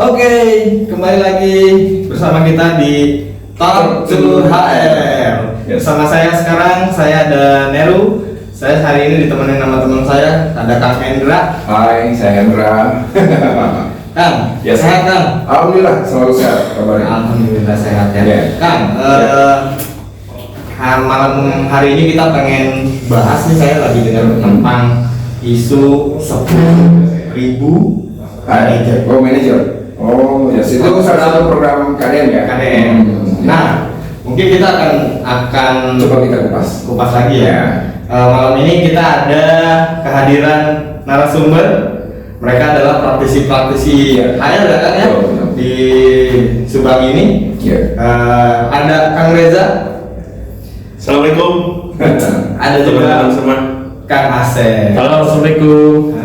Oke, kembali lagi bersama kita di Talk to HR. Bersama saya sekarang, saya ada Neru. Saya hari ini ditemani nama teman saya, ada Kang Hendra. Hai, saya Hendra. Kang, Ya, sehat Kang? Alhamdulillah, selalu sehat kabarnya. Alhamdulillah sehat ya. Ya. Kang, malam hari ini kita pengen bahas nih, saya lagi dengar tentang isu 10.000 manajer. Oh, manajer. Oh, ya, itu salah satu program KDM ya. KDM. Nah, mungkin kita akan coba kita kupas lagi ya. Malam ini kita ada kehadiran narasumber. Mereka adalah praktisi-praktisi HR ya Kang ya, di Subang ini. Ya. Ada Kang Reza. Assalamualaikum. Ada juga teman-teman semua. Kang Asep. Halo, assalamualaikum.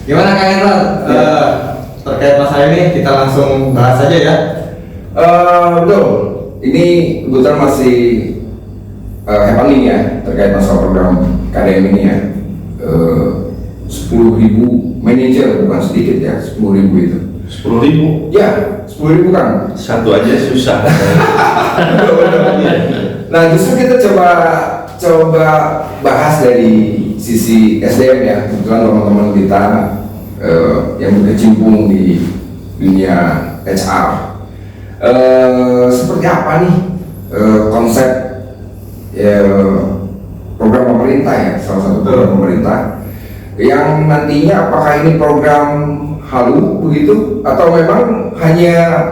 Gimana Kang Hendra? Terkait masalah ini kita langsung bahas saja ya. Betul. Ini kebetulan masih happening ya terkait masalah program KDM ini ya. 10.000 manajer, bukan sedikit ya, 10.000 itu. 10.000. Ya, 10.000 kan. Satu aja susah. Nah, justru kita coba bahas dari sisi SDM ya. Kebetulan teman-teman kita yang berkecimpung di dunia HR. Seperti apa nih konsep program pemerintah ya, salah satu program pemerintah yang nantinya apakah ini program halu begitu atau memang hanya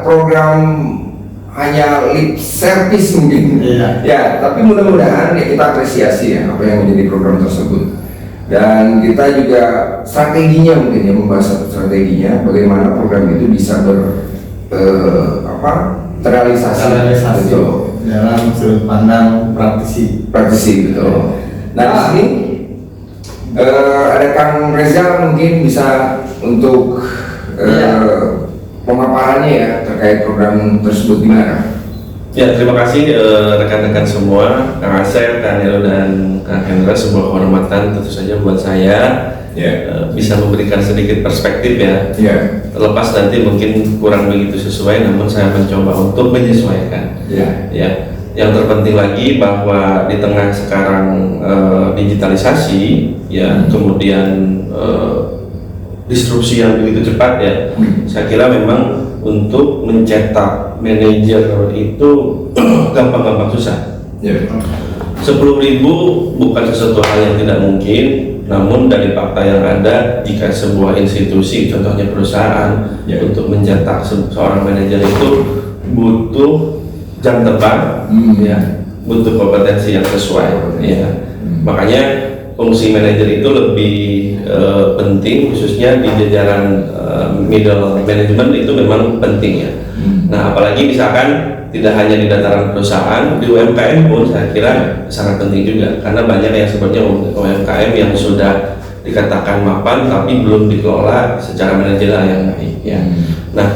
lip service mungkin. Iya. Ya, tapi mudah-mudahan ya kita apresiasi ya apa yang menjadi program tersebut. Dan kita juga strateginya mungkin ya, membahas strateginya bagaimana program itu bisa terrealisasi betul dalam sudut pandang praktisi. betul. Nah, di sini ada Kang Reza mungkin bisa untuk pemaparannya ya terkait program tersebut gimana? Ya, terima kasih rekan-rekan semua, Kang Asep, Kang Nero, dan Kang Hendra. Sebuah kehormatan tentu saja buat saya bisa memberikan sedikit perspektif ya. Terlepas nanti mungkin kurang begitu sesuai, namun saya mencoba untuk menyesuaikan. Ya. Yang terpenting lagi bahwa di tengah sekarang digitalisasi ya, kemudian disrupsi yang begitu cepat ya, saya kira memang untuk mencetak manajer itu gampang-gampang susah. 10.000 bukan sesuatu hal yang tidak mungkin, namun dari fakta yang ada, jika sebuah institusi, contohnya perusahaan, untuk mencetak seorang manajer itu butuh jam terbang, butuh kompetensi yang sesuai. Makanya fungsi manajer itu lebih penting, khususnya di jajaran middle management itu memang penting ya. Nah, apalagi misalkan tidak hanya di dataran perusahaan, di UMKM pun saya kira sangat penting juga, karena banyak yang sebenarnya UMKM yang sudah dikatakan mapan tapi belum dikelola secara manajerial yang baik ya. Nah,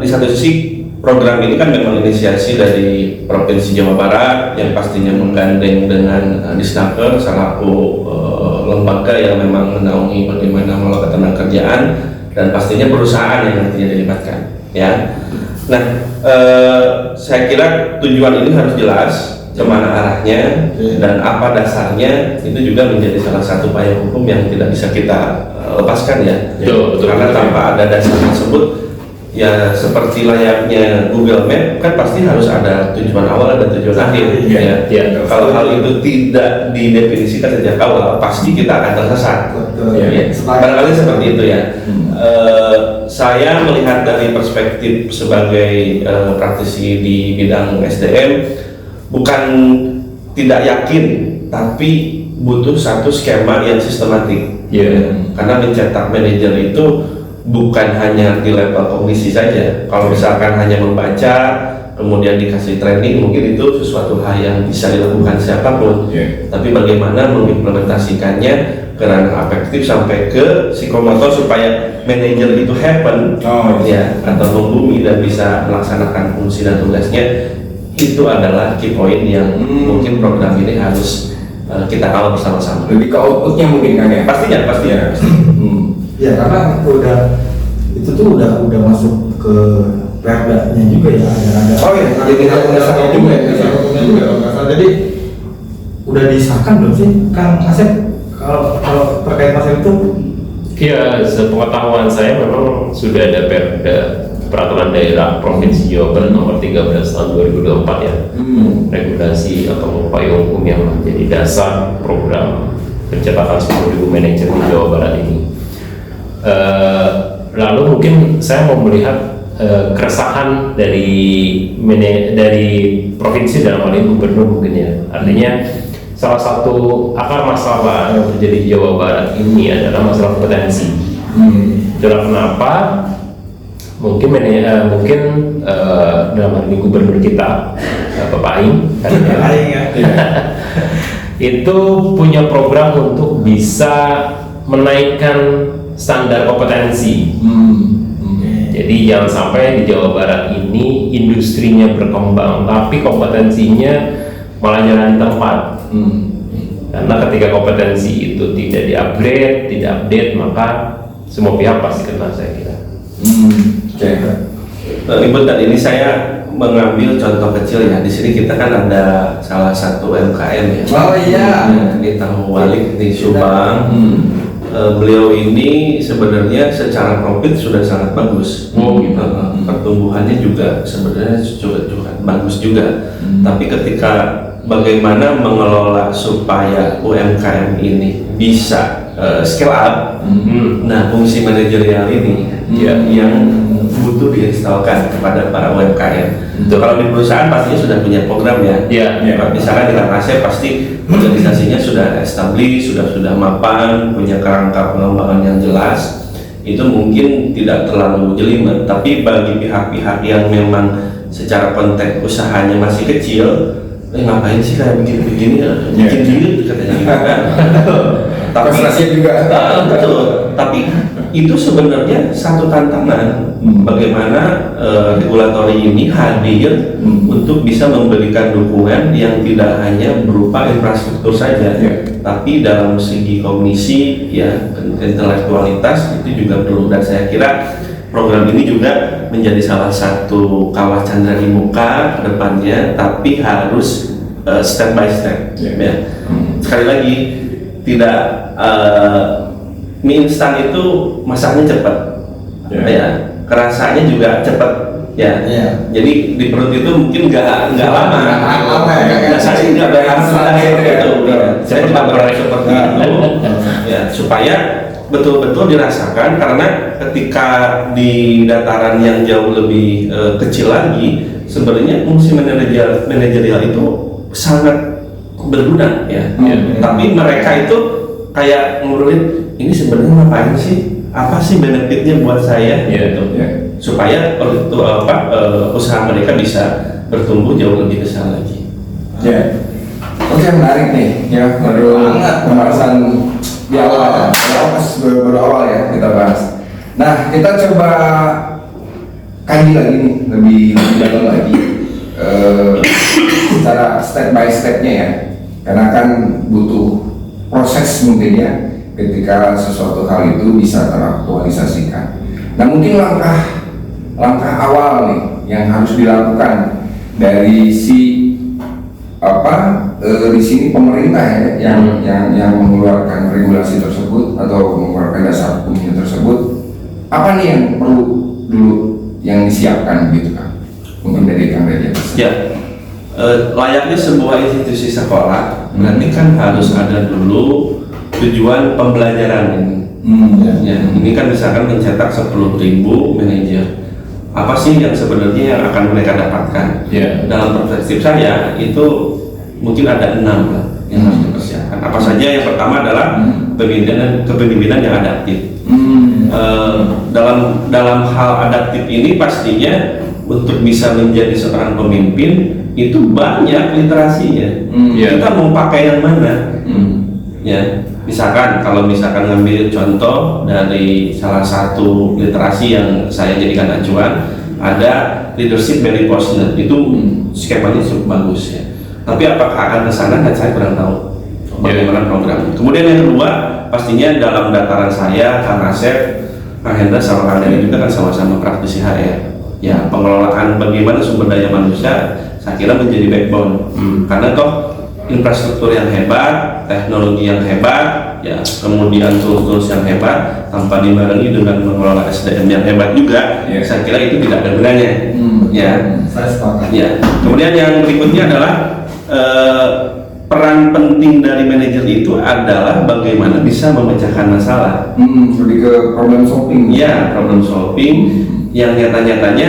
di satu sisi program ini kan memang inisiasi dari Provinsi Jawa Barat yang pastinya menggandeng dengan Disnaker selaku lembaga yang memang menaungi bagaimana mengelola ketenagakerjaan dan pastinya perusahaan yang nantinya dilibatkan ya. Nah, saya kira tujuan ini harus jelas kemana arahnya dan apa dasarnya, itu juga menjadi salah satu payung hukum yang tidak bisa kita lepaskan ya. Karena tanpa ada dasar tersebut ya, seperti layaknya Google Map kan pasti harus ada tujuan awal dan tujuan akhir Kalau hal itu tidak didefinisikan sejak awal, pasti kita akan tersesat. Barangkali seperti itu ya. Saya melihat dari perspektif sebagai praktisi di bidang SDM, bukan tidak yakin, tapi butuh satu skema yang sistematik. Karena mencetak manajer itu bukan hanya di level kognisi saja. Kalau misalkan hanya membaca kemudian dikasih training, mungkin itu sesuatu hal yang bisa dilakukan siapapun. Tapi bagaimana mengimplementasikannya ke ranah afektif sampai ke psikomotor supaya manajer itu happen atau membumi dan bisa melaksanakan fungsi dan tugasnya, itu adalah key point yang mungkin program ini harus kita kawal bersama-sama. Lebih ke outputnya mungkin kan ya? Pastinya. Ya, karena udah itu tuh udah masuk ke perdanya juga ya, ada Oh iya, jadi kita punya dasarnya juga ya, dasar hukumnya juga kalau nggak salah. Jadi udah disahkan belum sih Kang Asep kalau terkait masalah itu? Ya, sepengetahuan saya memang sudah ada Perda Peraturan Daerah Provinsi Jawa Barat nomor 13 tahun 2024 ya. Regulasi atau payung hukum yang menjadi dasar program pencetakan 10.000 manajer di Jawa Barat ini. Lalu mungkin saya mau melihat keresahan dari provinsi dalam hal ini gubernur mungkin ya. Artinya salah satu akar masalah yang terjadi di Jawa Barat ini adalah masalah kompetensi. Itulah kenapa mungkin dalam hal ini gubernur kita Bapak Aing kan, itu punya program untuk bisa menaikkan standar kompetensi. Jadi jangan sampai di Jawa Barat ini industrinya berkembang tapi kompetensinya malah jalan di tempat. Karena ketika kompetensi itu tidak di-upgrade, tidak update, maka semua pihak pasti kena, saya kira. Ibu tadi ini saya mengambil contoh kecil ya. Di sini kita kan ada salah satu UMKM ya. Oh iya. Di Tahu Walik di Subang. Beliau ini sebenarnya secara profit sudah sangat bagus. Pertumbuhannya juga sebenarnya juga bagus juga. Tapi ketika bagaimana mengelola supaya UMKM ini bisa scale up, nah fungsi manajerial ini yang butuh diinstalkan kepada para UMKM. Kalau di perusahaan pastinya sudah punya program ya. Misalnya di Kang Asep pasti organisasinya sudah established, sudah mapan, punya kerangka pengembangan yang jelas. Itu mungkin tidak terlalu jelimet, tapi bagi pihak-pihak yang memang secara konteks usahanya masih kecil, ngapain sih kayak begini bikin duit katanya gitu kan. Tapi juga betul. Tapi itu sebenarnya satu tantangan bagaimana regulatori ini hadir untuk bisa memberikan dukungan yang tidak hanya berupa infrastruktur saja, tapi dalam segi kognisi ya, intelektualitas itu juga perlu. Dan saya kira program ini juga menjadi salah satu kawah candra di muka ke depannya, tapi harus step by step. Ya. Sekali lagi, tidak mie instan itu masaknya cepat, ya, kerasanya juga cepat, ya. Jadi di perut itu mungkin nggak lama. Saya sih nggak berharap seperti itu. Saya cuma berharap seperti itu, ya, supaya betul-betul dirasakan, karena ketika di dataran yang jauh lebih kecil lagi, sebenarnya fungsi manajerial itu sangat berguna ya. Tapi mereka itu kayak ngurusin ini sebenarnya ngapain sih, apa sih benefitnya buat saya gitu, supaya usaha mereka bisa bertumbuh jauh lebih besar lagi. Oke, menarik nih ya, baru pembahasan di awal baru awal ya kita bahas. Nah, kita coba kaji lagi nih, lebih dalam lagi secara step by stepnya ya, karena kan butuh proses mungkin ya ketika sesuatu hal itu bisa teraktualisasikan. Nah, mungkin langkah awal nih yang harus dilakukan dari di sini pemerintah ya yang mengeluarkan regulasi tersebut atau mengeluarkan dasar hukumnya tersebut, apa nih yang perlu dulu yang disiapkan gitu kan? Mungkin dari Kang Reja. Ya, layaknya sebuah institusi sekolah, berarti kan harus ada dulu tujuan pembelajaran ini. Ini kan misalkan mencetak 10.000 manajer. Apa sih yang sebenarnya yang akan mereka dapatkan? Dalam perspektif saya itu mungkin ada 6 lah yang harus dipersiapkan. Apa saja? Yang pertama adalah kepemimpinan yang adaptif. Dalam hal adaptif ini pastinya untuk bisa menjadi seorang pemimpin itu banyak literasinya. Kita mau pakai yang mana? Ya, misalkan kalau ngambil contoh dari salah satu literasi yang saya jadikan acuan, ada leadership Barry Posner, itu skemanya cukup bagus ya. Tapi apakah akan ke sana, dan saya kurang tahu bagaimana program. Kemudian yang kedua, pastinya dalam dataran saya, Kang Asep, Kang Hendra sama Kang Dery juga kan sama-sama praktisi HR. Ya, pengelolaan bagaimana sumber daya manusia saya kira menjadi backbone. Karena toh infrastruktur yang hebat, teknologi yang hebat, ya kemudian tools yang hebat tanpa dibarengi dengan mengelola SDM yang hebat juga, saya kira itu tidak ada gunanya. Ya, Saya sepakat. ya. Kemudian yang berikutnya adalah peran penting dari manajer itu adalah bagaimana bisa memecahkan masalah. Lebih ke problem solving. Ya, problem solving yang nyata-nyatanya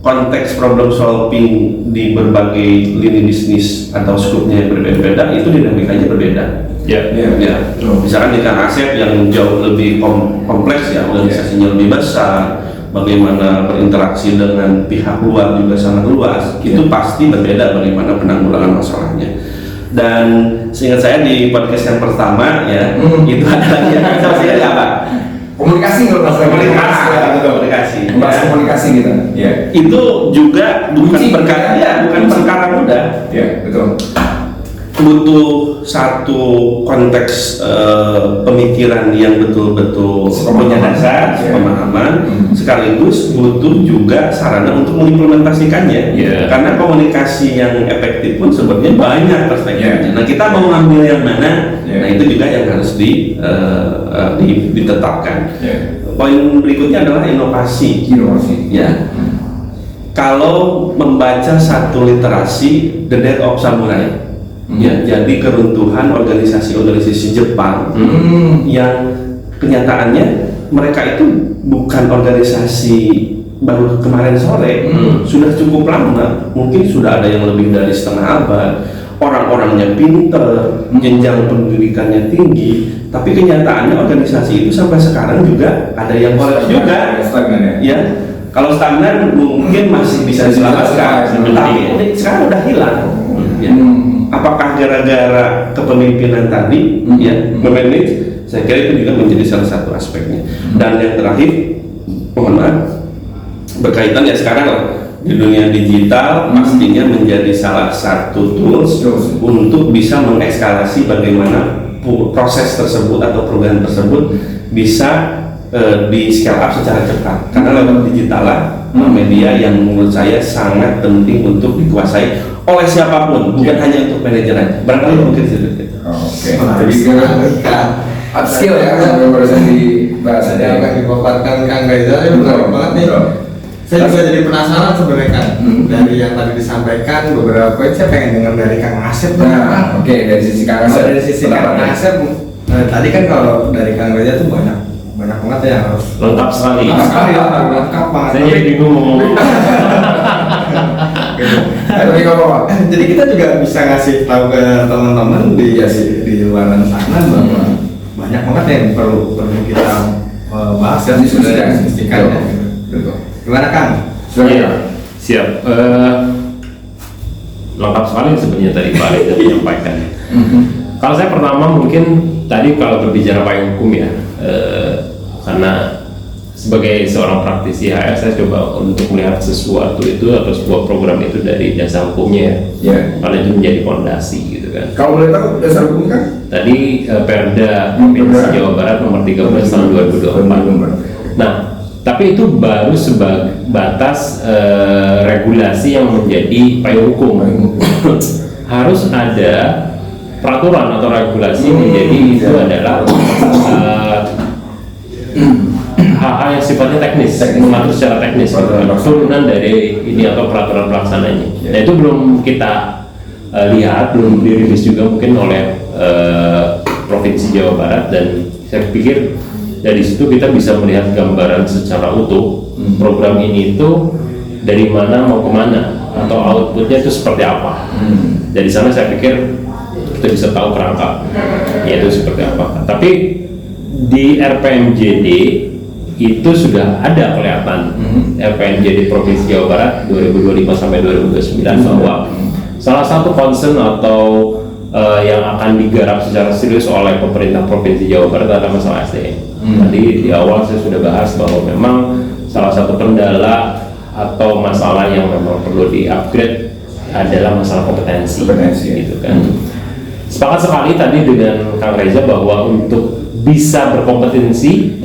konteks problem solving di berbagai lini bisnis atau skupnya yang berbeda-beda itu dinamikanya berbeda. Ya. Ya, misalkan di Kang Asep yang jauh lebih kompleks ya, organisasinya lebih besar, bagaimana berinteraksi dengan pihak luar juga sangat luas, itu pasti berbeda bagaimana penanggulangan masalahnya. Dan seingat saya di podcast yang pertama ya, itu adalah yang saya apa? Komunikasi kalau bahasa Komunikasi. Bahasa komunikasi kita. Ya. Itu juga bukan Kunci. perkara bukan perkara mudah. Ya, betul. Butuh satu konteks pemikiran yang betul-betul punya dasar, pemahaman, sekaligus butuh juga sarana untuk mengimplementasikannya. Karena komunikasi yang efektif pun sebenarnya banyak perspektifnya. Nah, kita mau ngambil yang mana? Nah, itu juga yang harus ditetapkan. Poin berikutnya adalah inovasi. Ya. Kalau membaca satu literasi The Death of Samurai, ya, jadi keruntuhan organisasi-organisasi Jepang yang kenyataannya mereka itu bukan organisasi baru kemarin sore, sudah cukup lama, mungkin sudah ada yang lebih dari setengah abad, orang-orangnya pinter, jenjang pendidikannya tinggi, tapi kenyataannya organisasi itu sampai sekarang juga ada yang kolaps juga. Ya, kalau stagnan mungkin masih bisa diselamatkan, tapi sekarang udah hilang. Ya. Apakah gara-gara kepemimpinan tadi, ya, memanage? Saya kira itu juga menjadi salah satu aspeknya. Dan yang terakhir, mohon maaf, berkaitan ya sekarang lah di dunia digital pastinya menjadi salah satu tools untuk bisa mengekskalasi bagaimana proses tersebut atau program tersebut bisa di scale up secara cepat. Karena lewat digital lah media yang menurut saya sangat penting untuk dikuasai oleh siapapun, bukan hanya untuk manajer aja. Barangkali mungkin seperti itu. Oke. Jadi upskill ya, sampai barusan dibahas Ada yang akan dipaparkan Kang Reza, ya menarik banget nih. Saya juga jadi penasaran sebenarnya kan, dari yang tadi disampaikan beberapa poin saya pengen dengar dari Kang Asep. Nah, oke, dari sisi Kang Asep. Dari sisi Kang Asep, tadi kan kalau dari Kang Reza tuh banyak banget ya harus Lengkap sekali. lengkap banget. Saya jadi bingung ngomong. Jadi kita juga bisa ngasih tahu ke teman-teman di luar sana bahwa banyak banget yang perlu kita bahas dan diskusikan ya. Gimana Kang? Iya, siap. Lengkap sekali sebenarnya tadi Pak Reza menyampaikan. Kalau saya pertama mungkin tadi kalau berbicara payung hukum ya, karena sebagai seorang praktisi HR saya coba untuk melihat sesuatu itu atau sebuah program itu dari dasar hukumnya ya, karena itu menjadi fondasi gitu kan. Kalau boleh tahu dasar hukum kan? Tadi Perda Provinsi Jawa Barat nomor 13 tahun 2024. Nah, tapi itu baru sebatas regulasi yang menjadi payung hukum. Harus ada peraturan atau regulasi menjadi itu adalah hal-hal yang sifatnya teknis, mengatur secara teknis, turunan dari ini atau peraturan pelaksananya. Nah itu belum kita lihat, belum dirilis juga mungkin oleh Provinsi Jawa Barat, dan saya pikir dari situ kita bisa melihat gambaran secara utuh program ini itu dari mana mau kemana atau outputnya itu seperti apa. Dari sana saya pikir kita bisa tahu kerangka yaitu seperti apa. Tapi di RPMJD itu sudah ada kelihatan RPMJD Provinsi Jawa Barat 2025 sampai 2029 bahwa salah satu concern atau yang akan digarap secara serius oleh pemerintah Provinsi Jawa Barat adalah masalah SDM. Tadi di awal saya sudah bahas bahwa memang salah satu kendala atau masalah yang memang perlu di-upgrade adalah masalah kompetensi gitu kan. Sepakat sekali tadi dengan Kang Reza bahwa untuk bisa berkompetisi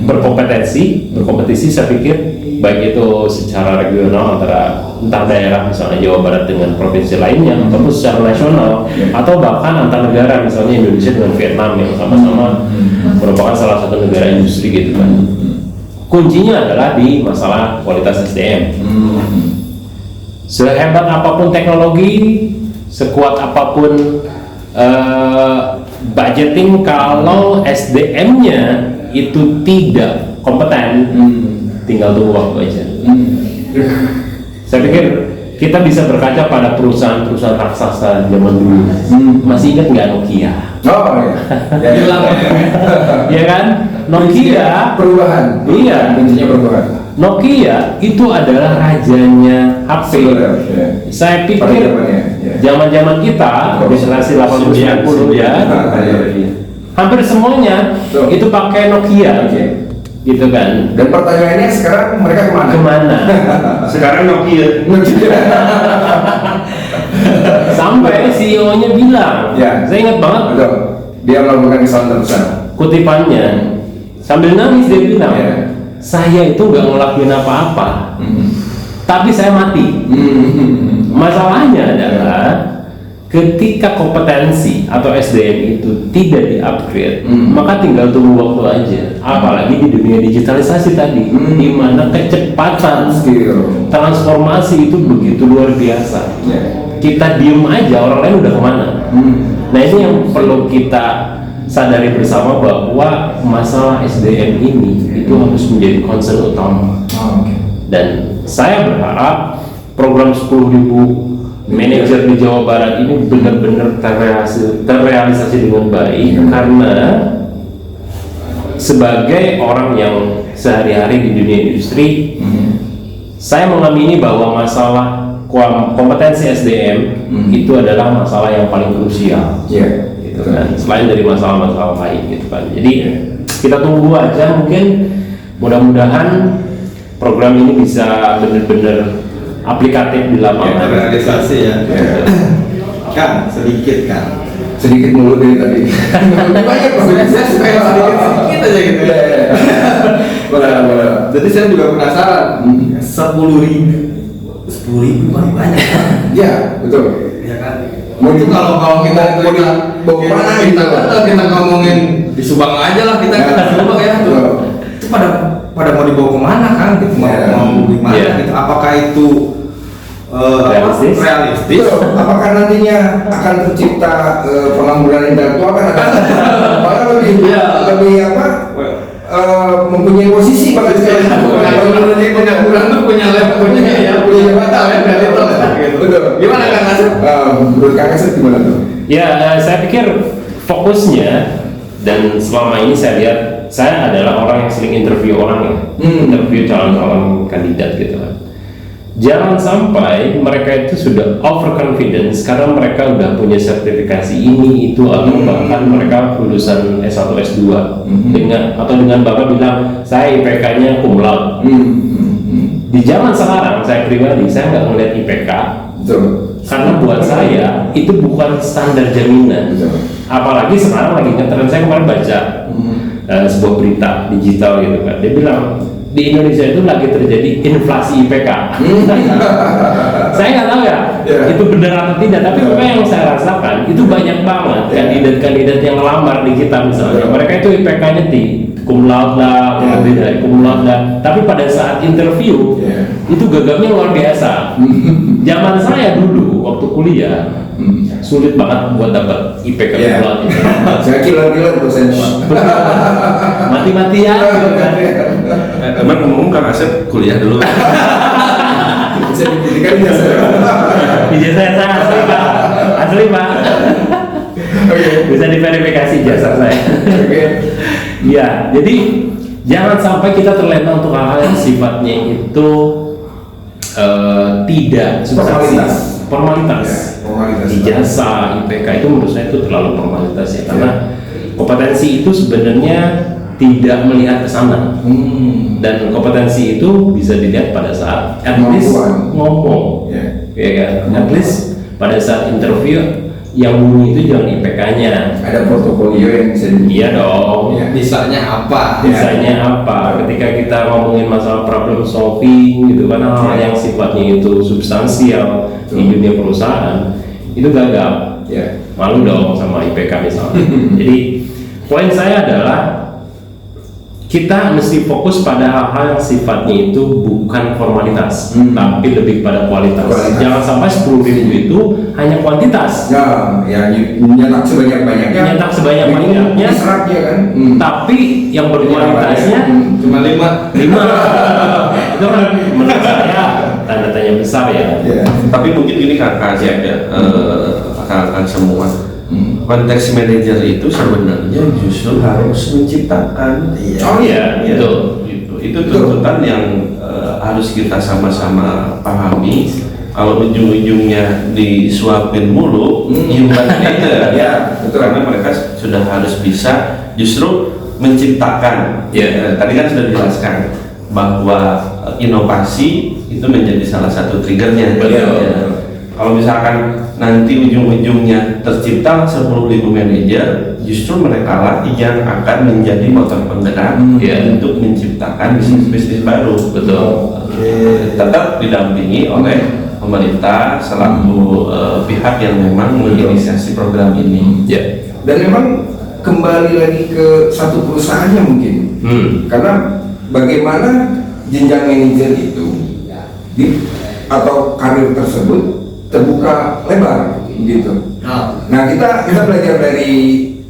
saya pikir baik itu secara regional antara entah daerah misalnya Jawa Barat dengan provinsi lainnya ataupun secara nasional atau bahkan antar negara misalnya Indonesia dengan Vietnam yang sama-sama merupakan salah satu negara industri gitu kan. Kuncinya adalah di masalah kualitas SDM. Sehebat apapun teknologi, sekuat apapun budgeting, kalau SDM-nya itu tidak kompeten, tinggal tunggu waktu aja. Saya pikir kita bisa berkaca pada perusahaan-perusahaan raksasa zaman dulu. Masih ingat nggak Nokia? Oh ya, Hilang ya. Ya kan? Nokia perubahan. Iya. Kuncinya perubahan. Nokia itu adalah rajanya HP. Saya Pada pikir zamannya, ya. zaman-zaman kita generasi 80-90 ya, hampir semuanya Betul. itu pakai Nokia, Oke. gitu kan? Dan pertanyaannya sekarang mereka kemana? Kemana? Sekarang Nokia. Sampai CEO-nya bilang, Ya. saya ingat banget Betul. Dia melakukan kesalahan terbesar. kutipannya, sambil nangis dia bilang, Ya. saya itu nggak ngelakuin apa-apa, tapi saya mati. Masalahnya adalah ketika kompetensi atau SDM itu tidak di-upgrade, maka tinggal tunggu waktu aja. Apalagi di dunia digitalisasi tadi, di mana kecepatan Skill. transformasi itu begitu luar biasa. Ya. Kita diem aja, orang lain udah kemana. Nah ini yang perlu kita sadari bersama, bahwa masalah SDM ini itu harus menjadi concern utama. Oke. Dan saya berharap program 10.000 manajer di Jawa Barat ini benar-benar terrealisasi dengan baik, karena sebagai orang yang sehari-hari di dunia industri, saya mengamini bahwa masalah kompetensi SDM itu adalah masalah yang paling krusial, Ya. gitu kan, selain dari masalah-masalah lain gitu kan. Jadi kita tunggu aja, mungkin mudah-mudahan program ini bisa benar-benar aplikatif di lapangan. Terrealisasi ya. Kan sedikit kan. Sedikit mulu dari tadi. Banyak Saya supaya sedikit aja gitu ya. Boleh. Jadi saya juga penasaran. 10.000 banyak. Ya, betul. Ya kan. Mau Itu kalau kita mau mana gitu. kita ngomongin di Subang aja lah, kita kan di Subang ya. Betul. Itu pada mau dibawa kemana kan? Gitu. Ya. Mau gimana? Ya. Gitu. Apakah itu Realistis? realistis? Betul. Apakah nantinya akan tercipta pengangguran intelektual kan ada? Apakah lebih apa? Mempunyai posisi pada Pengangguran tuh punya level, punya jabatan ya, gitu. Betul. Gimana Kang Asep? Menurut Kang Asep gimana tuh? Ya, saya pikir fokusnya, dan selama ini saya lihat, saya adalah orang yang sering interview orang ya, interview calon-calon kandidat gitu kan. Jangan sampai mereka itu sudah overconfidence karena mereka udah punya sertifikasi ini itu, atau bahkan mereka lulusan S1 S2 dengan bangga bilang saya IPK-nya cum laude. Di zaman sekarang saya pribadi saya nggak ngeliat IPK, Betul. karena buat saya itu bukan standar jaminan. Betul. Apalagi sekarang lagi ngetren, saya kemarin baca sebuah berita digital gitu kan, dia bilang di Indonesia itu lagi terjadi inflasi IPK. Saya nggak tahu ya, itu benar atau tidak, tapi apa yang saya rasakan itu banyak banget kandidat-kandidat yang ngelamar di kita misalnya, mereka itu IPK-nya cum laude lah, lebih dari cum laude lah, tapi pada saat interview itu gagapnya luar biasa. Zaman saya dulu waktu kuliah sulit banget buat dapat IPK cum laude. Saya kira-kira dosen Pak. Mati-matian gitu kan. Emang ngomong Kang Asep kuliah dulu. Bisa dibuktikan jasa. Ijazah saya asli Pak, asli Pak. Oke. Bisa diverifikasi jasa saya. Oke. Ya, jadi jangan sampai kita terlena untuk hal-hal yang sifatnya itu tidak substansi, formalitas. Formalitas. Ijazah, IPK itu menurut saya itu terlalu formalitas ya, karena kompetensi itu sebenarnya tidak melihat ke sana. Dan kompetensi itu bisa dilihat pada saat at least Kemampuan. ngomong, Ya. ya kan? At least pada saat interview yang bunyi itu jangan IPK-nya. Ada portofolio yang bisa Iya dong. Ya. Bisanya apa? Bisanya apa? Ketika kita ngomongin masalah problem solving gitu kan, hal yang sifatnya itu substansial di dunia perusahaan itu gagal. Ya. Malu dong sama IPK misalnya. Jadi poin saya adalah kita mesti fokus pada hal-hal yang sifatnya itu bukan formalitas, tapi lebih pada kualitas. Jangan sampai 10.000 itu hanya kuantitas. Ya, nyetak sebanyak-banyaknya. Nyetak sebanyak-banyaknya. Serap ya kan. Tapi yang berkualitasnya Cuma 5. 5. Itu kan menurut saya tanda tanya besar ya. Ya. Tapi mungkin gini Kak Asep ya, rekan-rekan semua. Konteks manajer itu sebenarnya justru harus menciptakan. Oh iya, betul. Itu tuntutan yang harus kita sama-sama pahami. Kalau ujung-ujungnya disuapin mulu, human manager, Ya, betul. karena mereka sudah harus bisa justru menciptakan. Ya, tadi kan sudah dijelaskan bahwa inovasi itu menjadi salah satu triggernya. Ya. Kalau misalkan nanti ujung-ujungnya tercipta 10.000 manajer, justru mereka lah yang akan menjadi motor penggerak untuk menciptakan bisnis-bisnis baru. Betul. Tetap didampingi oleh pemerintah selaku pihak yang memang menginisiasi program ini. Ya. Dan memang kembali lagi ke satu perusahaannya mungkin. Karena bagaimana jenjang manajer itu atau karir tersebut terbuka lebar gitu. Nah kita belajar dari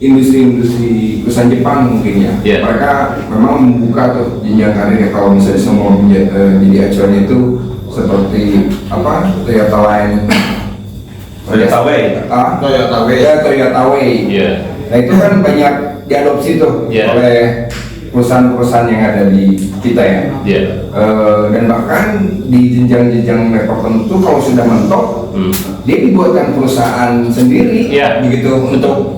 industri-industri perusahaan Jepang mungkin ya. Yeah. Mereka memang membuka tuh jenjang karir kalau misalnya semua menjadi acuan itu seperti apa Toyota Line, Toyota Way. Toyota Way. Ya, Toyota Way. Iya. Nah itu kan banyak diadopsi tuh Yeah. oleh perusahaan-perusahaan yang ada di kita ya. Iya. Dan bahkan di jenjang-jenjang level tertentu kalau sudah mentok, dia dibuatkan perusahaan sendiri, Iya. begitu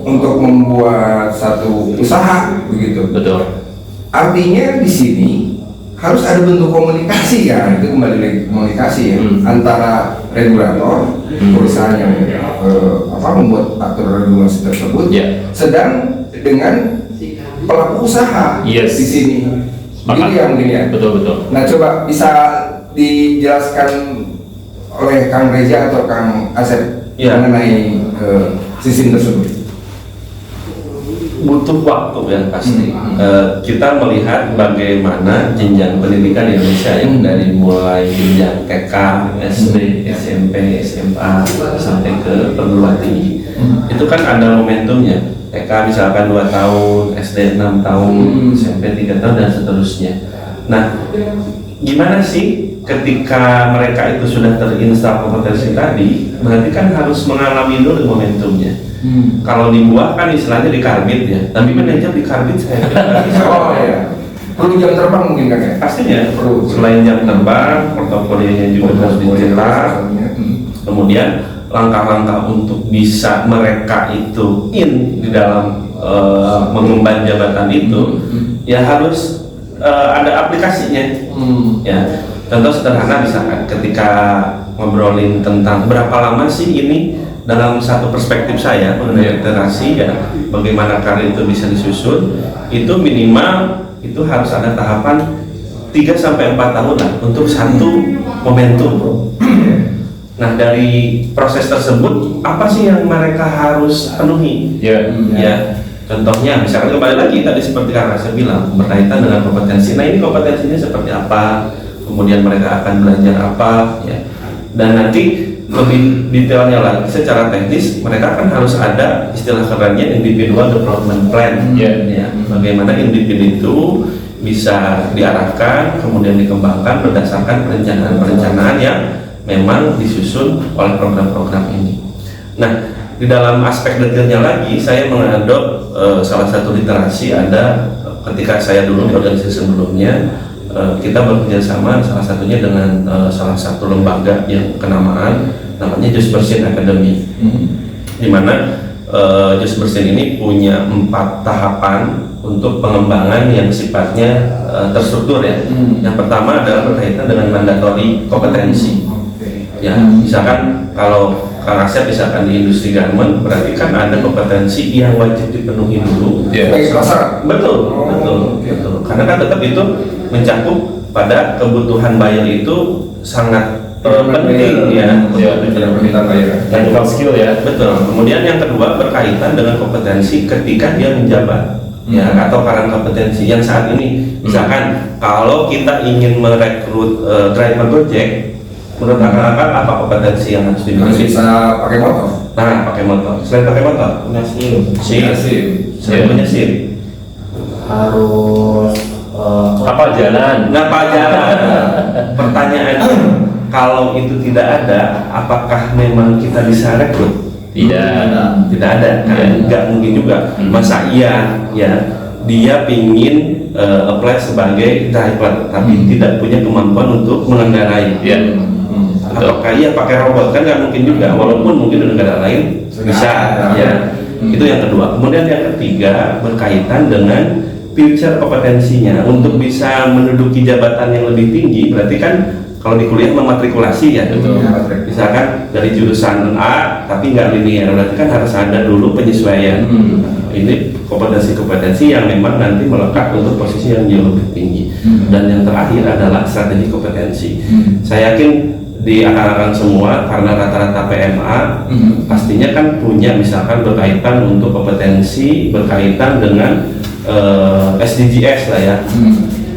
untuk membuat satu usaha, begitu. Betul. Artinya di sini harus ada bentuk komunikasi ya, itu kembali lagi komunikasi ya antara regulator, perusahaan yang membuat aturan regulasi tersebut, Iya. sedang dengan pelaku usaha Yes. di sini. Begitu ya mungkin ya. Betul. Nah coba bisa dijelaskan oleh Kang Reza atau Kang Asep mengenai sistem tersebut. Butuh waktu yang pasti. Kita melihat bagaimana jenjang pendidikan di Indonesia yang dari mulai jenjang TK, SD, SMP, SMA sampai ke perguruan tinggi. Itu kan ada momentumnya. TK misalkan 2 tahun, SD 6 tahun, SMP 3 tahun dan seterusnya. Nah, gimana sih ketika mereka itu sudah terinstal kompetensi tadi, berarti kan harus mengalami dulu momentumnya. Kalau di buah kan istilahnya dikarbit ya, tapi manajer dikarbit saya kira bisa. Oh ya, perlu jam terbang mungkin kan ya? Pastinya perlu. Selain jam terbang, portofolionya juga harus dicetak. Kemudian langkah-langkah untuk bisa mereka itu in di dalam mengemban jabatan itu, ya harus ada aplikasinya. Ya, contoh sederhana misalkan ketika ngobrolin tentang berapa lama sih ini dalam satu perspektif saya mengenai literasi ya, bagaimana karir itu bisa disusun, itu minimal itu harus ada tahapan 3-4 tahun lah untuk satu momentum. Nah dari proses tersebut apa sih yang mereka harus penuhi? Ya, contohnya misalkan kembali lagi tadi seperti Kang Asep bilang berkaitan dengan kompetensi. Nah ini kompetensinya seperti apa? Kemudian mereka akan belajar apa? Ya, dan nanti lebih detailnya lagi secara teknis mereka kan harus ada istilah kerennya individual development plan. Ya, bagaimana individu itu bisa diarahkan kemudian dikembangkan berdasarkan perencanaan-perencanaan yang memang disusun oleh program-program ini. Nah, di dalam aspek detailnya lagi, saya mengadop salah satu literasi ada ketika saya dulu di organisasi sebelumnya, kita bekerja sama salah satunya dengan salah satu lembaga yang kenamaan, namanya Just Bersin Academy, di mana Just Bersin ini punya 4 tahapan untuk pengembangan yang sifatnya terstruktur ya. Yang pertama adalah berkaitan dengan mandatory kompetensi. Ya, misalkan kalau Kang Asep misalkan di industri garment, berarti kan ada kompetensi yang wajib dipenuhi dulu. Sebagai pasar. Betul, betul. Karena kan tetap itu mencakup pada kebutuhan buyer itu sangat penting ya. Permintaan buyer. Technical skill ya. Betul. Kemudian yang kedua berkaitan dengan kompetensi ketika dia menjabat. Ya, atau karena kompetensi yang saat ini, misalkan kalau kita ingin merekrut driver Gojek, menurut akak apa kompetensi yang harus Harus dimiliki? bisa pakai motor. Nah, pakai motor. Selain pakai motor, Punya SIM. selain punya SIM. Harus Apa jalan? Nah, Pak Jalan. Pertanyaannya, kalau itu tidak ada, apakah memang kita bisa rekrut? Tidak ada kan? Nggak mungkin juga. Masa iya ya dia pingin apply sebagai driver tapi tidak punya kemampuan untuk mengendarai? Iya. Apakah iya pakai robot? Kan nggak mungkin juga, walaupun mungkin di negara lain bisa ya. Itu yang kedua. Kemudian yang ketiga berkaitan dengan future kompetensinya untuk bisa menduduki jabatan yang lebih tinggi. Berarti kan kalau di kuliah mematrikulasi ya, misalkan dari jurusan A tapi nggak linear, berarti kan harus ada dulu penyesuaian. Ini kompetensi-kompetensi yang memang nanti melekat untuk posisi yang jauh lebih tinggi. Dan yang terakhir adalah strategi kompetensi. Saya yakin di akan semua karena rata-rata PMA pastinya kan punya misalkan berkaitan untuk kompetensi berkaitan dengan SDGs lah ya.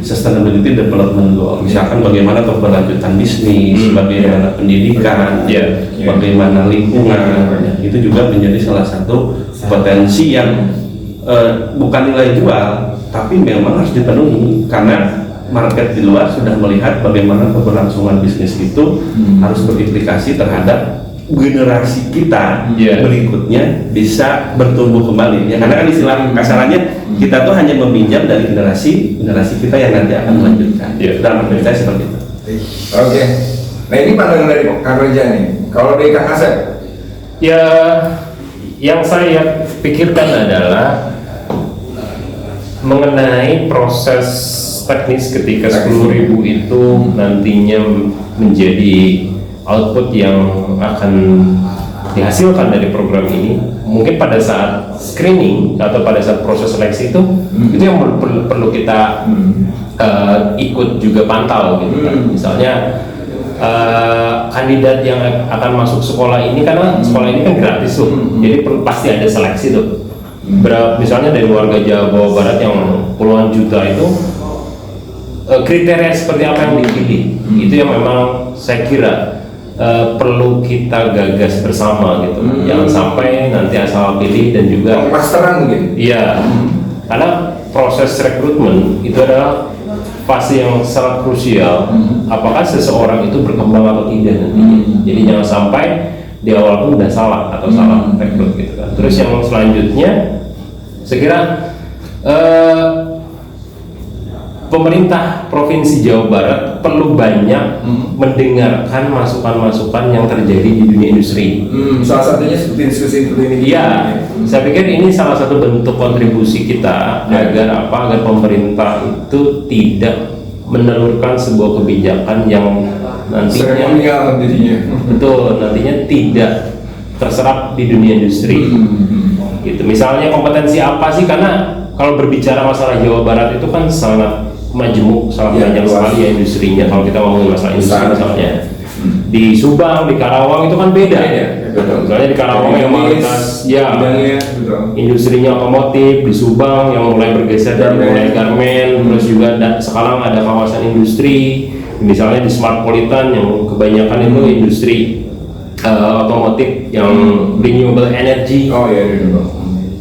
Sustainability Development Goal, misalkan bagaimana keberlanjutan bisnis, bagaimana pendidikan, bagaimana lingkungan, itu juga menjadi salah satu potensi yang bukan nilai jual, tapi memang harus dipenuhi karena market di luar sudah melihat bagaimana keberlangsungan bisnis itu harus berimplikasi terhadap generasi kita berikutnya bisa bertumbuh kembali ya, karena kan istilah kasarannya kita tuh hanya meminjam dari generasi kita yang nanti akan melanjutkan. Dalam arti saya seperti itu. Oke. Nah ini pandangan dari Kang Reja nih. Kalau dari Kang Asep? Ya, yang saya pikirkan adalah mengenai proses teknis ketika 10.000 itu nantinya menjadi output yang akan dihasilkan dari program ini. Mungkin pada saat screening atau pada saat proses seleksi itu yang perlu kita ikut juga pantau gitu kan. Misalnya kandidat yang akan masuk sekolah ini, karena sekolah ini kan gratis tuh, jadi pasti ada seleksi tuh. Misalnya dari warga Jawa Barat yang puluhan juta itu, kriteria seperti apa yang dipilih, itu yang memang saya kira perlu kita gagas bersama gitu. Jangan sampai nanti asal pilih dan juga masteran mungkin. Iya, karena proses rekrutmen itu adalah fase yang sangat krusial. Apakah seseorang itu berkembang atau tidak nantinya. Jadi jangan sampai di awal pun udah salah atau salah rekrut gitu kan. Terus yang selanjutnya, saya kira pemerintah Provinsi Jawa Barat perlu banyak mendengarkan masukan-masukan yang terjadi di dunia industri. Salah satunya seperti diskusi seperti ini. Iya, saya pikir ini salah satu bentuk kontribusi kita agar pemerintah itu tidak menelurkan sebuah kebijakan yang nantinya betul nantinya tidak terserap di dunia industri. Gitu. Misalnya kompetensi apa sih? Karena kalau berbicara masalah Jawa Barat itu kan sangat majemuk, sangat banyak sekali ya industrinya. Kalau kita ngomongin masalah industri misalnya di Subang, di Karawang itu kan beda. Misalnya di Karawang yang mayoritas industrinya otomotif, di Subang yang mulai bergeser dari mulai garmen, terus juga sekarang ada kawasan industri. Misalnya di Smartpolitan yang kebanyakan itu industri otomotif yang renewable energy.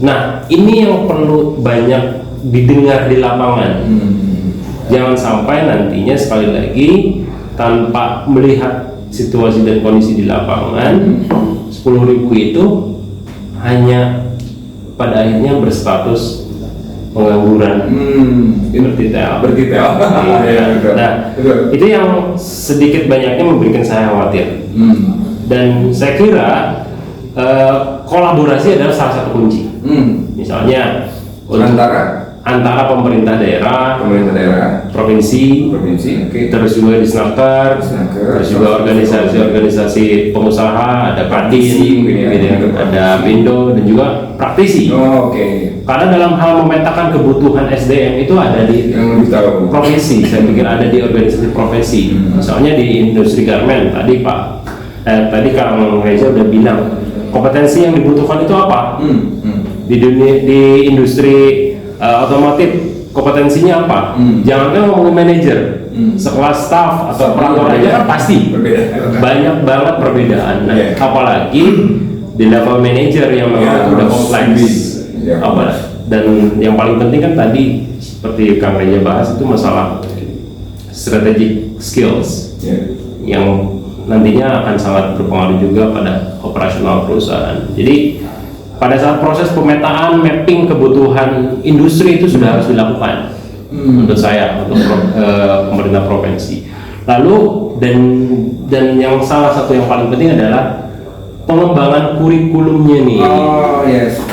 Nah, ini yang perlu banyak didengar di lapangan. Jangan sampai nantinya sekali lagi tanpa melihat situasi dan kondisi di lapangan, 10.000 itu hanya pada akhirnya berstatus pengangguran bertitel. Nah, itu yang sedikit banyaknya memberikan saya khawatir. Dan saya kira kolaborasi adalah salah satu kunci. Misalnya antara pemerintah daerah, provinsi, terus juga di Snaker, terus juga organisasi-organisasi pengusaha, ada Kadin, gitu, ada Pindo, dan juga praktisi. Karena dalam hal memetakan kebutuhan SDM itu ada di provinsi, saya pikir ada di organisasi provinsi. Misalnya di industri garment, tadi Kang Reza udah bilang kompetensi yang dibutuhkan itu apa? Di industri otomotif kompetensinya apa? Jangan ngomongin manajer, sekelas staff atau operator aja kan pasti banyak banget perbedaan. Apalagi di level manajer yang memang itu udah kompleks. Dan yang paling penting kan tadi seperti Kang Reza bahas itu masalah strategic skills yang nantinya akan sangat berpengaruh juga pada operasional perusahaan. Jadi pada saat proses pemetaan mapping kebutuhan industri itu sudah harus dilakukan menurut saya untuk pemerintah provinsi. Lalu dan yang salah satu yang paling penting adalah pengembangan kurikulumnya nih.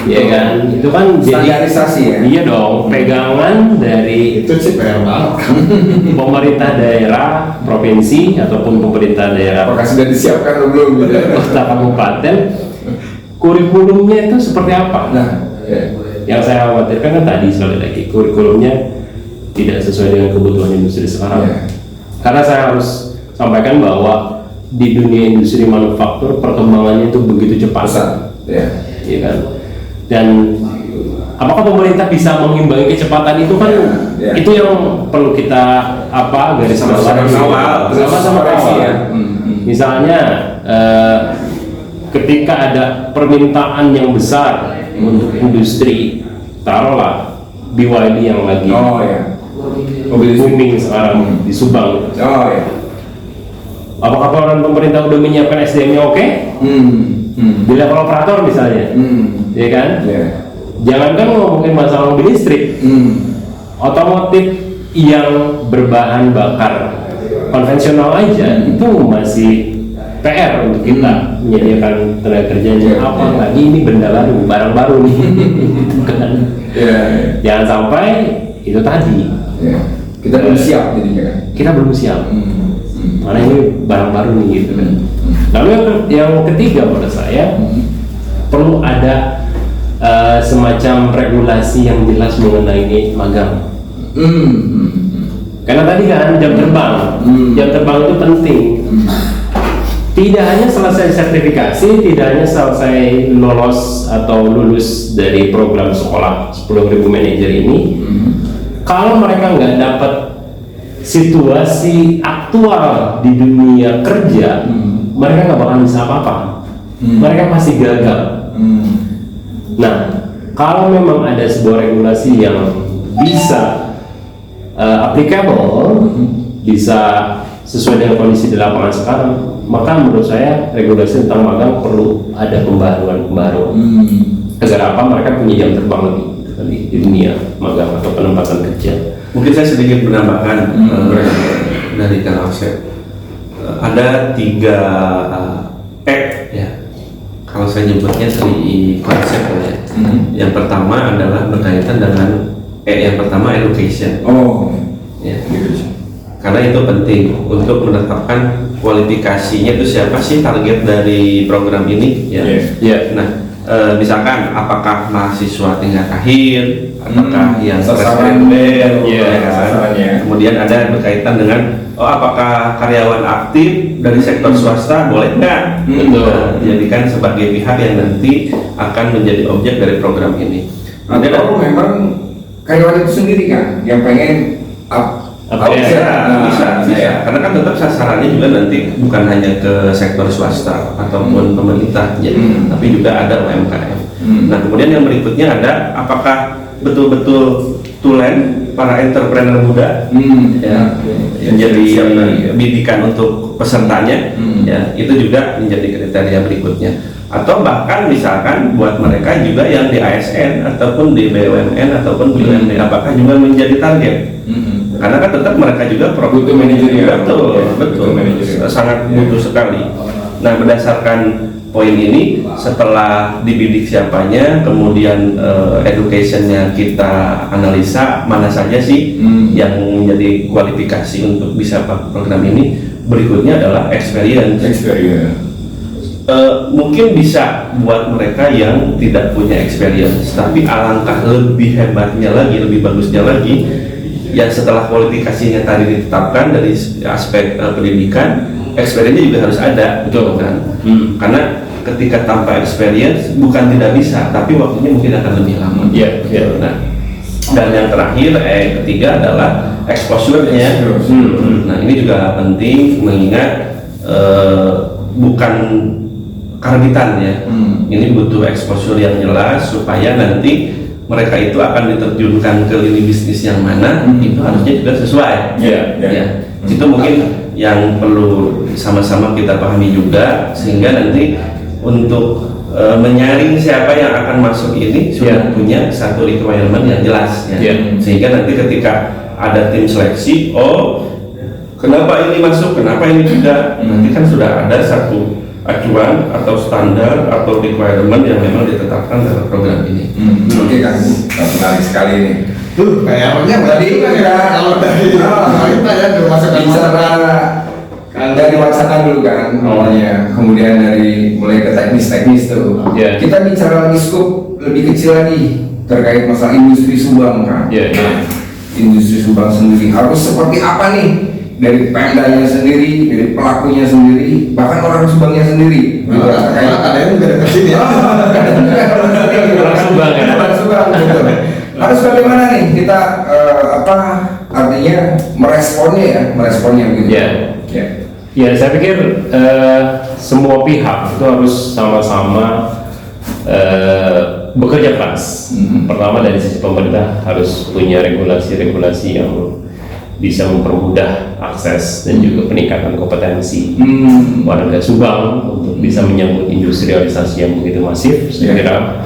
Ya kan, itu kan standarisasi jadi, iya dong, pegangan dari Itu sih PR banget. pemerintah daerah, provinsi ataupun pemerintah daerah Apakah sudah disiapkan atau belum? kota kabupaten, kurikulumnya itu seperti apa? Yang saya khawatirkan kan tadi sekali lagi kurikulumnya tidak sesuai dengan kebutuhan industri sekarang. Karena saya harus sampaikan bahwa di dunia industri manufaktur perkembangannya itu begitu cepat, ya kan? Dan apakah pemerintah bisa mengimbangi kecepatan itu kan? Itu yang perlu kita garis sama-sama kawal. Misalnya ketika ada permintaan yang besar untuk industri, taruhlah BYD yang lagi booming sekarang di Subang. Apakah pemerintah udah menyiapkan SDM-nya oke? Di level operator misalnya, ya kan? Jangankan ngomongin masalah mobil listrik, otomotif yang berbahan bakar konvensional aja itu masih PR untuk kita menyediakan tenaga kerjanya. Apalagi ini benda baru, barang baru nih, kan? Jangan sampai itu tadi. Kita belum siap jadinya kan? Kita belum siap. Karena ini barang baru nih gitu kan. Lalu yang ketiga menurut saya perlu ada semacam regulasi yang jelas mengenai magang. Karena tadi kan jam terbang itu penting. Tidak hanya selesai sertifikasi, tidak hanya selesai lolos atau lulus dari program sekolah 10.000 manajer ini, kalau mereka nggak dapat situasi aktual di dunia kerja, mereka nggak bakal bisa apa-apa. Mereka pasti gagal. Nah, kalau memang ada sebuah regulasi yang bisa applicable, bisa sesuai dengan kondisi di lapangan sekarang, maka menurut saya regulasi tentang magang perlu ada pembaruan. Agar apa? Mereka punya jam terbang lebih di dunia magang atau penempatan kerja. Mungkin saya sedikit menambahkan dari Kang Asep. Ada 3 ya. Kalau saya nyebutnya 3 konsep ya. Yang pertama adalah berkaitan dengan yang pertama education. Ya. Karena itu penting untuk menetapkan kualifikasinya itu siapa sih target dari program ini ya. Nah, misalkan apakah mahasiswa tingkat akhir, apakah yang presiden, kemudian ada berkaitan dengan apakah karyawan aktif dari sektor swasta boleh nggak dijadikan sebagai pihak yang nanti akan menjadi objek dari program ini. Atau memang karyawan itu sendiri kan yang pengen bisa. Karena kan tetap sasarannya juga nanti bukan hanya ke sektor swasta ataupun pemerintah, tapi juga ada UMKM. Nah, kemudian yang berikutnya ada apakah betul-betul tulen para entrepreneur muda yang jadi bidikan untuk pesertanya, itu juga menjadi kriteria berikutnya. Atau bahkan misalkan buat mereka juga yang di ASN ataupun di BUMN ataupun BUMD, apakah juga menjadi target? Karena kan tetap mereka juga butuh manajer, betul, sangat butuh sekali. Nah, berdasarkan poin ini, setelah dibidik siapanya, kemudian educationnya kita analisa mana saja sih yang menjadi kualifikasi untuk bisa program ini. Berikutnya adalah experience. Mungkin bisa buat mereka yang tidak punya experience, tapi alangkah lebih hebatnya lagi, lebih bagusnya lagi, ya setelah kualifikasinya tadi ditetapkan dari aspek pendidikan, experience juga harus ada, betul kan? Karena ketika tanpa experience bukan tidak bisa, tapi waktunya mungkin akan lebih lama. Nah, dan yang terakhir, ketiga adalah exposure-nya. Nah, ini juga penting mengingat bukan karbitan ya. Ini butuh exposure yang jelas supaya nanti mereka itu akan diterjunkan ke lini bisnis yang mana, itu harusnya juga sesuai. Itu mungkin yang perlu sama-sama kita pahami juga, sehingga nanti untuk menyaring siapa yang akan masuk ini sudah punya satu requirement yang jelas sehingga nanti ketika ada tim seleksi, oh kenapa ini masuk, kenapa ini tidak, nanti kan sudah ada satu acuan atau standar atau requirement yang memang ditetapkan dalam program ini. Oke Kang, menarik sekali ini. Tuh kayaknya tadi kalau dari kita ya bicara dari wacana dulu kan awalnya, kemudian dari mulai ke teknis tuh. Kita bicara lagi scope lebih kecil lagi terkait masalah industri Subang kan. Industri Subang sendiri harus seperti apa nih? Dari Pemdanya sendiri, dari pelakunya sendiri, bahkan orang Subangnya sendiri. Kadang juga ada kesini ya. Orang Subang ya. Orang Subang betul. Harus bagaimana nih kita artinya meresponnya gitu. Ya, saya pikir semua pihak itu harus sama-sama bekerja keras. Pertama dari sisi pemerintah harus punya regulasi-regulasi yang bisa mempermudah akses dan juga peningkatan kompetensi warga Subang untuk bisa menyambut industrialisasi yang begitu masif, saya kira.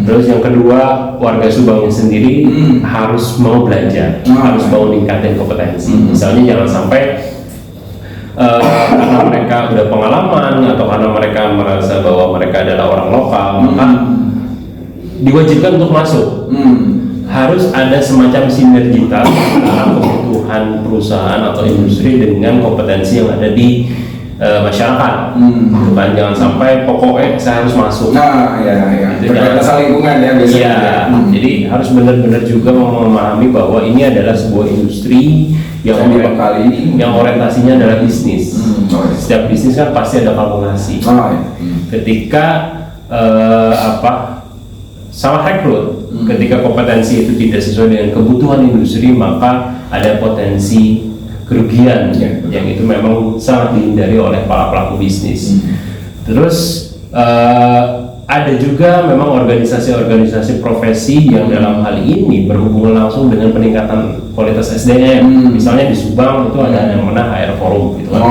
Terus yang kedua, warga Subangnya sendiri harus mau belajar, harus mau meningkatkan kompetensi. Misalnya jangan sampai karena mereka udah pengalaman atau karena mereka merasa bahwa mereka adalah orang lokal, maka diwajibkan untuk masuk. Harus ada semacam sinergitas antara kebutuhan perusahaan atau industri dengan kompetensi yang ada di masyarakat. Bukan jangan sampai pokoknya saya harus masuk. Itu terkait lingkungan ya biasanya. Jadi harus benar-benar juga memahami bahwa ini adalah sebuah industri yang orientasinya adalah bisnis. Setiap bisnis kan pasti ada kalkulasi. Ketika salah rekrut, ketika kompetensi itu tidak sesuai dengan kebutuhan industri, maka ada potensi kerugian yang itu memang sangat dihindari oleh para pelaku bisnis. Terus ada juga memang organisasi-organisasi profesi yang dalam hal ini berhubungan langsung dengan peningkatan kualitas SDM. Misalnya di Subang itu ada yang namanya HR Forum gitu kan.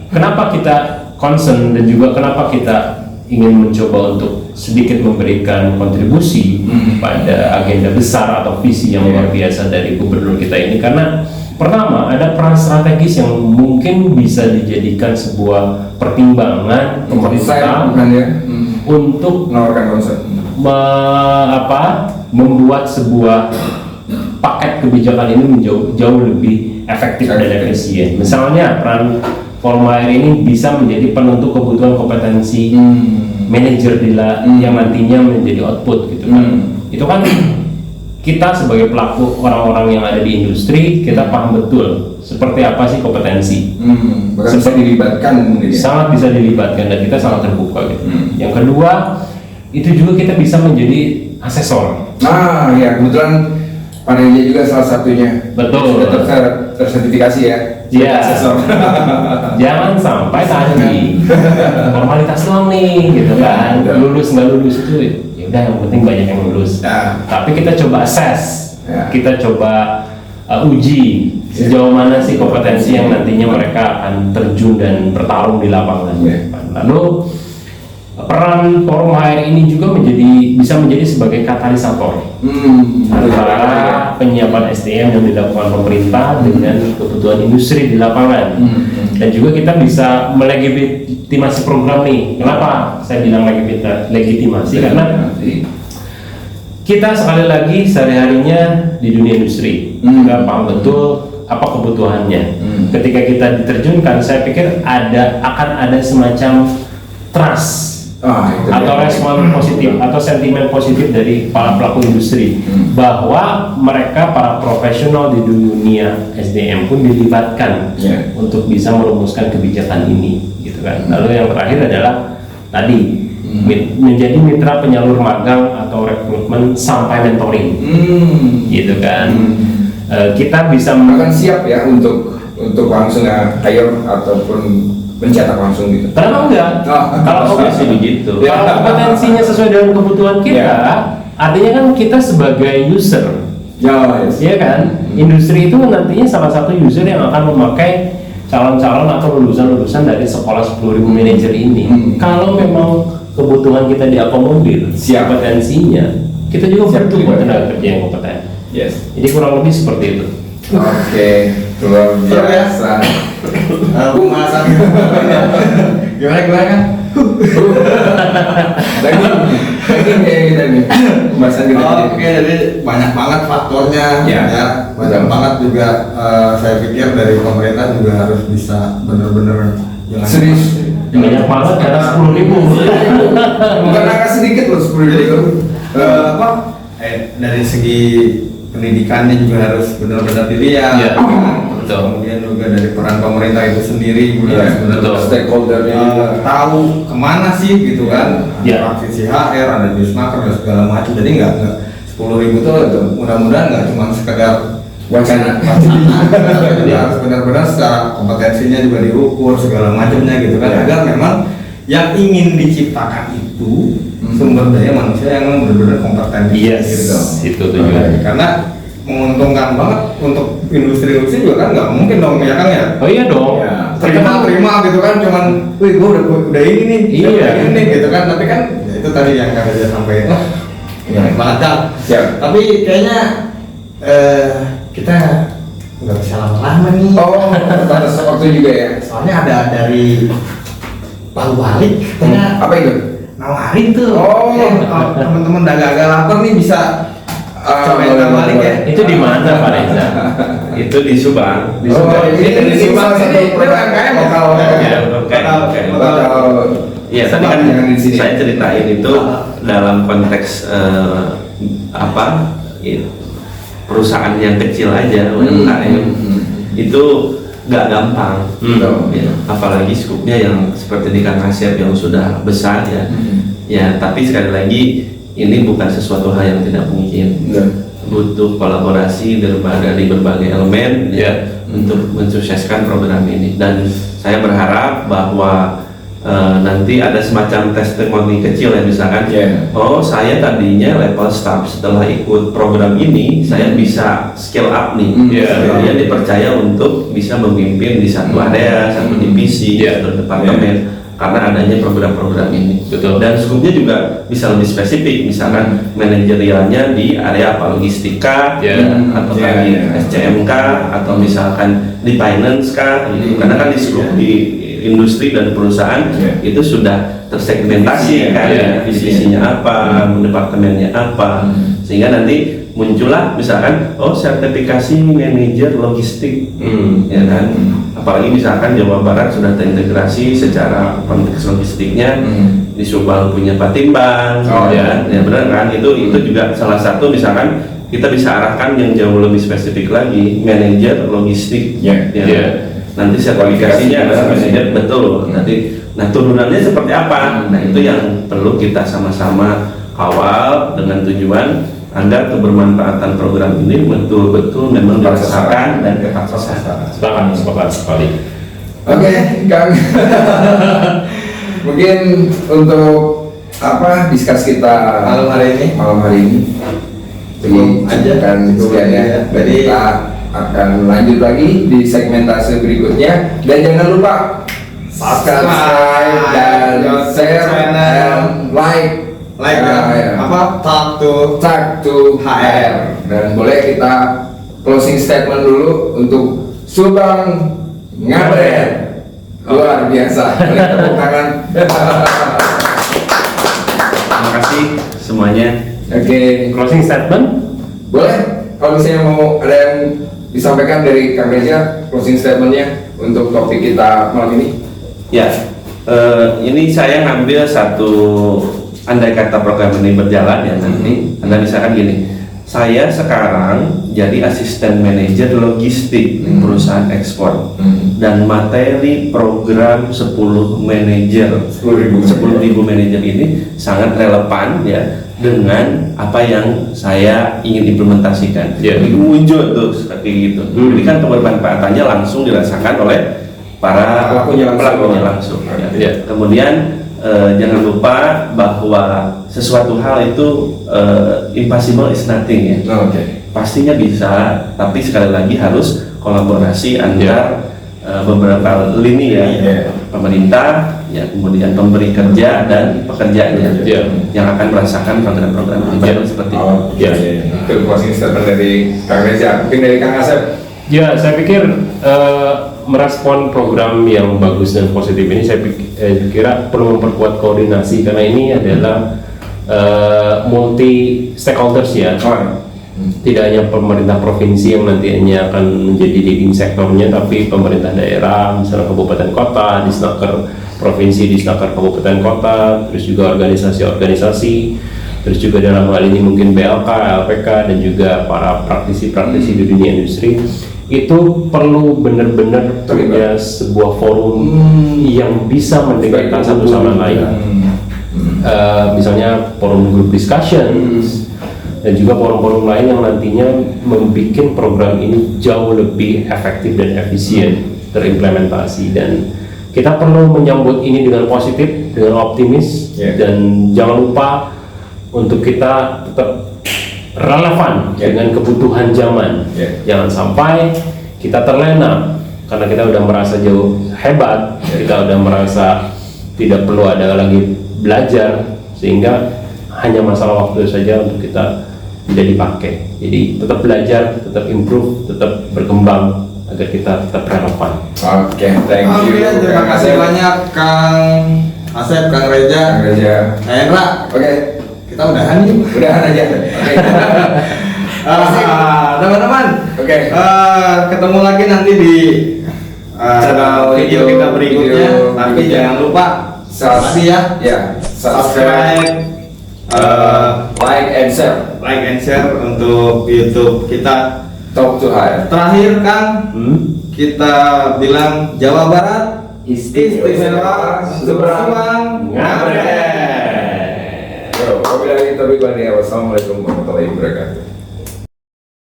Kenapa kita concern dan juga kenapa kita ingin mencoba untuk sedikit memberikan kontribusi pada agenda besar atau visi yang luar biasa dari gubernur kita ini, karena pertama ada peran strategis yang mungkin bisa dijadikan sebuah pertimbangan pemerintah untuk menawarkan konsep membuat sebuah paket kebijakan ini jauh lebih efektif dan efisien. Misalnya peran Forum HR ini bisa menjadi penentu kebutuhan kompetensi manajer yang nantinya menjadi output gitu kan. Itu kan kita sebagai pelaku orang-orang yang ada di industri, kita paham betul seperti apa sih kompetensi. Bisa dilibatkan mungkin. Sangat bisa dilibatkan dan kita sangat terbuka gitu. Yang kedua, itu juga kita bisa menjadi asesor. Ya kebetulan Panelia juga salah satunya. Betul. Sudah tersertifikasi ya. Asesor. Jangan sampai tadi formalitas doang nih gitu kan. Lulus nggak lulus itu ya udah, yang penting banyak yang lulus. Tapi kita coba assess, kita coba uji sejauh mana sih kompetensi yang nantinya mereka akan terjun dan bertarung di lapangan. Lalu peran forum HR ini juga bisa menjadi sebagai katalisator antara penyiapan SDM yang dilakukan pemerintah dengan kebutuhan industri di lapangan. Dan juga kita bisa melegitimasi program nih. Kenapa saya bilang legitimasi? Karena kita sekali lagi sehari-harinya di dunia industri, kita paham betul apa kebutuhannya. Ketika kita diterjunkan, saya pikir akan ada semacam trust atau respon positif atau sentimen positif dari para pelaku industri bahwa mereka para profesional di dunia SDM pun dilibatkan untuk bisa merumuskan kebijakan ini, gitu kan. Lalu yang terakhir adalah tadi menjadi mitra penyalur magang atau rekrutmen sampai mentoring, gitu kan. Kita bisa akan siap ya untuk langsung hire ataupun mencetak langsung gitu. Kenapa enggak? Kalau Pasti begitu. kalau kompetensinya sesuai dengan kebutuhan kita, artinya kan kita sebagai user, ya kan? Industri itu nantinya salah satu user yang akan memakai calon-calon atau lulusan-lulusan dari sekolah 10.000 manajer ini. Kalau memang kebutuhan kita diakomodir, kompetensinya, kita juga butuh tenaga kerja yang kompeten. Jadi kurang lebih seperti itu. Oke, luar biasa. Pembahasan gimana kan? Lagi kita nih pembahasan kita. Oke, jadi banyak banget faktornya, banyak banget juga. Saya pikir dari pemerintah juga harus bisa benar-benar serius. Banyak banget ada 10.000. Bukan angka sedikit loh 10.000. Dari segi pendidikannya juga harus benar-benar dilihat. Kemudian juga dari peran pemerintah itu sendiri juga harus benar-benar stakeholdernya tahu kemana sih gitu kan. Ada praktisi HR, ada Disnaker dan segala macam. Jadi nggak 10.000 tuh mudah-mudahan nggak cuma sekedar wacana. Jadi harus benar-benar secara kompetensinya juga diukur segala macamnya gitu kan, agar memang yang ingin diciptakan itu sumber daya manusia yang benar-benar kompeten gitu. Itu tujuannya. Karena menguntungkan banget untuk industri juga kan, nggak mungkin dong ya kan ya. Oh iya dong. Terima gitu kan, cuman, wih gue udah ini nih, ini gitu kan, tapi kan ya itu tadi yang kata dia sampaikan. Banget kan. Tapi kayaknya kita nggak bisa lama-lama nih. Batas waktu juga ya. Soalnya ada dari Palu Balik katanya. Apa itu? Nawarin tuh. Teman-teman udah agak lapar nih bisa cobain Palu Balik ya. Itu di mana Pak Reza? Itu di Subang. Di Subang. Ini di Subang sini UMKM lokal. Iya, tadi kan saya ceritain itu dalam konteks perusahaan yang kecil aja, UMKM itu nggak gampang, apalagi skupnya yang seperti di Kang Asep yang sudah besar ya. Tapi sekali lagi ini bukan sesuatu hal yang tidak mungkin, butuh kolaborasi dari berbagai elemen untuk mensukseskan program ini. Dan saya berharap bahwa nanti ada semacam testimoni kecil ya, misalkan saya tadinya level staff, setelah ikut program ini saya bisa scale up nih, kemudian dipercaya untuk bisa memimpin di satu area, satu divisi, satu departemen karena adanya program-program ini. Dan skupnya juga bisa lebih spesifik, misalkan manajerialnya di area apa, logistika atau di SCMK atau misalkan di finance kah, karena kan di skup di industri dan perusahaan itu sudah tersegmentasi kan, divisinya apa, departemennya apa, sehingga nanti muncullah misalkan sertifikasi manajer logistik, ya kan. Apalagi misalkan Jawa Barat sudah terintegrasi secara konteks logistiknya, di Subang punya Patimbang, ya benar kan, itu juga salah satu misalkan kita bisa arahkan yang jauh lebih spesifik lagi, manajer logistik, nanti sertifikasinya adalah manajer, betul. Nanti, turunannya seperti apa? Nah itu yang perlu kita sama-sama kawal dengan tujuan agar kebermanfaatan program ini betul-betul memang dirasakan dan dirasakan. Sepakat sekali. Oke, Kang. Mungkin untuk diskus kita malam hari ini. Cukup aja kan sekian ya. Jadi kita akan lanjut lagi di segmentasi berikutnya, dan jangan lupa subscribe dan share channel like ya. Apa? Talk to HR. Dan boleh kita closing statement dulu untuk Subang Ngabret. Luar biasa. Boleh tepuk tangan. Terima kasih semuanya. Oke. Closing statement. Boleh, kalau misalnya mau ada yang disampaikan dari Kang Reza, closing statementnya untuk topik kita malam ini. Ya, ini saya ngambil satu andai kata program ini berjalan ya nanti. Anda misalkan gini, saya sekarang jadi asisten manajer logistik perusahaan ekspor dan materi program 10 manajer 10.000 manajer ini sangat relevan ya dengan apa yang saya ingin implementasikan. Jadi muncul tuh seperti gitu. Jadi kan kebermanfaatannya langsung dirasakan oleh para pelakunya langsung. Ya. Kemudian jangan lupa bahwa sesuatu hal itu impossible is nothing ya. Pastinya bisa, tapi sekali lagi harus kolaborasi antar beberapa lini ya, pemerintah, ya kemudian pemberi kerja dan pekerjanya yang akan merasakan program-program seperti itu. Itu closing statement dari Kang Reza. Mungkin dari Kang Asep. Ya, saya pikir merespon program yang bagus dan positif ini, saya kira perlu memperkuat koordinasi karena ini adalah multi stakeholders ya. Tidak hanya pemerintah provinsi yang nantinya akan menjadi leading sektornya, tapi pemerintah daerah, misalnya kabupaten kota, disnaker provinsi, disnaker kabupaten kota, terus juga organisasi-organisasi, terus juga dalam hal ini mungkin BLK, LPK, dan juga para praktisi-praktisi di dunia industri. Itu perlu benar-benar punya sebuah forum yang bisa mendengarkan satu sama lain. Misalnya forum group discussions dan juga forum-forum lain yang nantinya membuat program ini jauh lebih efektif dan efisien terimplementasi. Dan kita perlu menyambut ini dengan positif, dengan optimis, dan jangan lupa untuk kita tetap relevan dengan kebutuhan zaman. Jangan sampai kita terlena karena kita udah merasa jauh hebat, kita udah merasa tidak perlu ada lagi belajar, sehingga hanya masalah waktu saja untuk kita tidak dipakai. Jadi tetap belajar, tetap improve, tetap berkembang agar kita tetap relevan. Oke, thank you. Terima kasih banyak Kang Asep, Kang Reza, Kang Hendra. Oke. Kita udahan nih. Udahan aja. Teman-teman. Ketemu lagi nanti di channel video kita berikutnya. Tapi jangan lupa subscribe like and share untuk YouTube kita. Talk to HR. Terakhir Kang, kita bilang Jawa Barat istimewa, Subang Ngabret. Wabillahi taufiq wal hidayah. Wassalamualaikum warahmatullahi wabarakatuh.